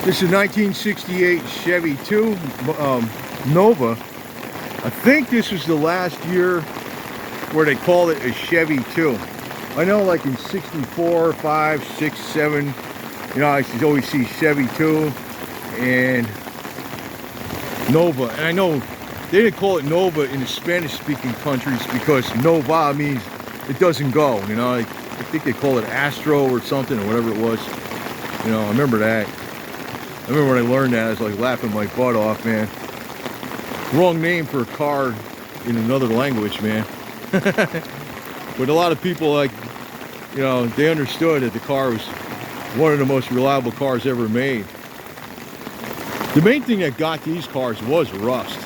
This is a 1968 Chevy II Nova. I think this was the last year where they called it a Chevy II. I know like in 64, 5, 6, 7, you know, I used to always see Chevy II and Nova. And I know they didn't call it Nova in the Spanish-speaking countries because Nova means it doesn't go, you know. I think they call it Astro or something or whatever it was. You know, I remember that. I remember when I learned that, I was like laughing my butt off, man. Wrong name for a car in another language, man. But a lot of people, like, you know, they understood that the car was one of the most reliable cars ever made. The main thing that got these cars was rust.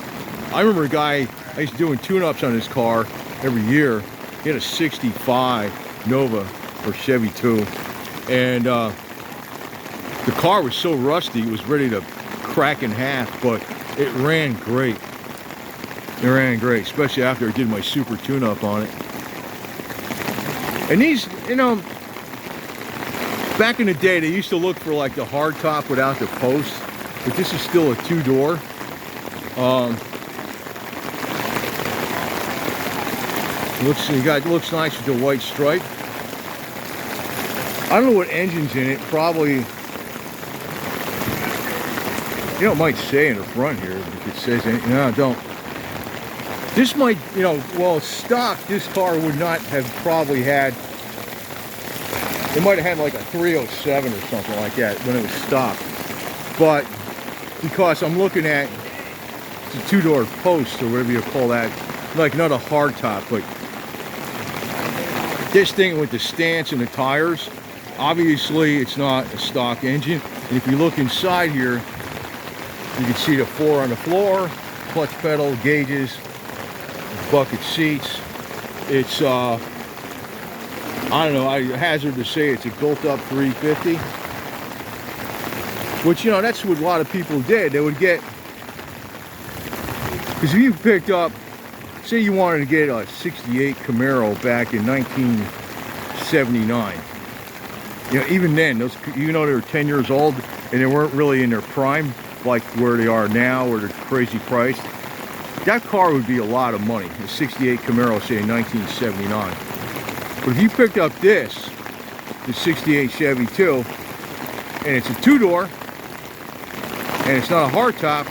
I remember a guy, I used to doing tune-ups on his car every year. He had a 65 Nova or Chevy II. And the car was so rusty, it was ready to crack in half, but it ran great. It ran great, especially after I did my super tune-up on it. And these, you know, back in the day, they used to look for like the hard top without the post, but this is still a two-door. Looks nice with the white stripe. I don't know what engine's in it. Probably, you know, it might say in the front here if it says anything. No, don't. This might, you know, well, stock, this car would not have probably had, it might have had like a 307 or something like that when it was stock. But because I'm looking at the two-door post or whatever you call that, like not a hard top, but this thing with the stance and the tires, obviously it's not a stock engine. And if you look inside here, you can see the 4 on the floor, clutch pedal, gauges, bucket seats. It's I don't know, I hazard to say it's a built-up 350, which, you know, that's what a lot of people did. They would get, because if you picked up, say you wanted to get a 68 Camaro back in 1979, you know, even then, those, you know, they were 10 years old and they weren't really in their prime like where they are now, or they're crazy priced. That car would be a lot of money, a 68 Camaro, say in 1979. But if you picked up this, the 68 Chevy II, and it's a two-door, and it's not a hardtop,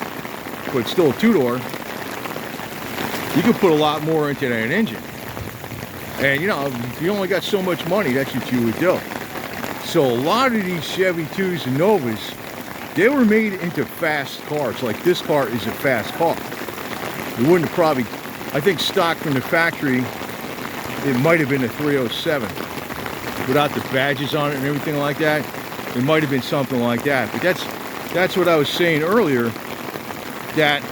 but it's still a two-door, you could put a lot more into that engine. And, you know, if you only got so much money, that's what you would do. So a lot of these Chevy IIs and Novas, they were made into fast cars. Like this car is a fast car. It wouldn't have probably, I think stock from the factory, it might have been a 307. Without the badges on it and everything like that, it might have been something like that. But that's what I was saying earlier, that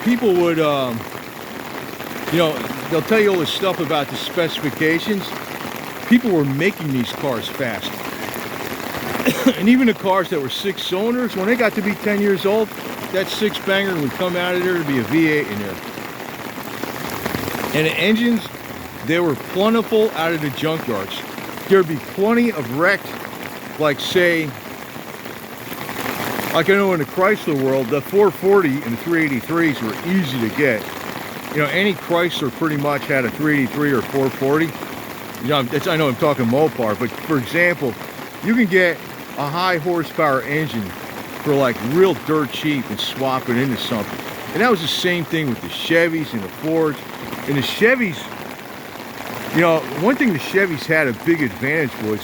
people would, you know, they'll tell you all this stuff about the specifications. People were making these cars fast. And even the cars that were 6 cylinders, when they got to be 10 years old, that 6-banger would come out of there to be a V8 in there. And the engines, they were plentiful out of the junkyards. There'd be plenty of wrecked, like say, like I know in the Chrysler world, the 440 and the 383s were easy to get. You know, any Chrysler pretty much had a 383 or 440. You know, I know I'm talking Mopar, but for example, you can get a high horsepower engine for like real dirt cheap and swap it into something. And that was the same thing with the Chevys and the Fords. And the Chevys, you know, one thing the Chevys had a big advantage was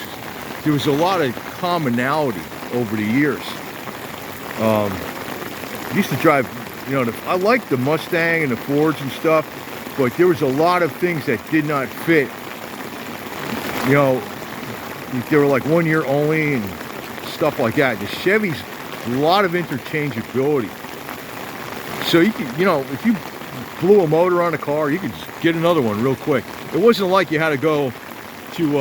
there was a lot of commonality over the years. I used to drive, you know, I liked the Mustang and the Fords and stuff, but there was a lot of things that did not fit. You know, they were like 1 year only and stuff like that. The Chevys, a lot of interchangeability. So you could, you know, if you blew a motor on a car, you could just get another one real quick. It wasn't like you had to go to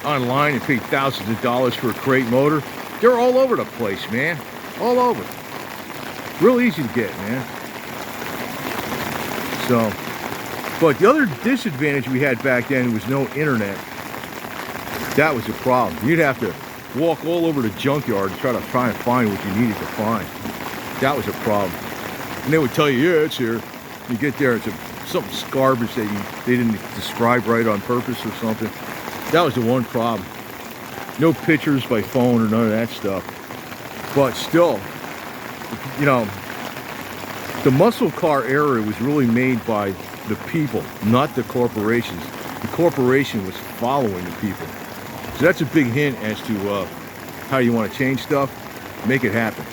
online and pay thousands of dollars for a crate motor. They're all over the place, man. All over. Real easy to get, man. So, but the other disadvantage we had back then was no internet. That was a problem. You'd have to walk all over the junkyard and try and find what you needed to find. That was a problem. And they would tell you, yeah, it's here. You get there, it's something garbage that they didn't describe right on purpose or something. That was the one problem. No pictures by phone or none of that stuff. But still, you know, the muscle car era was really made by the people, not the corporations. The corporation was following the people. So that's a big hint as to how you want to change stuff. Make it happen.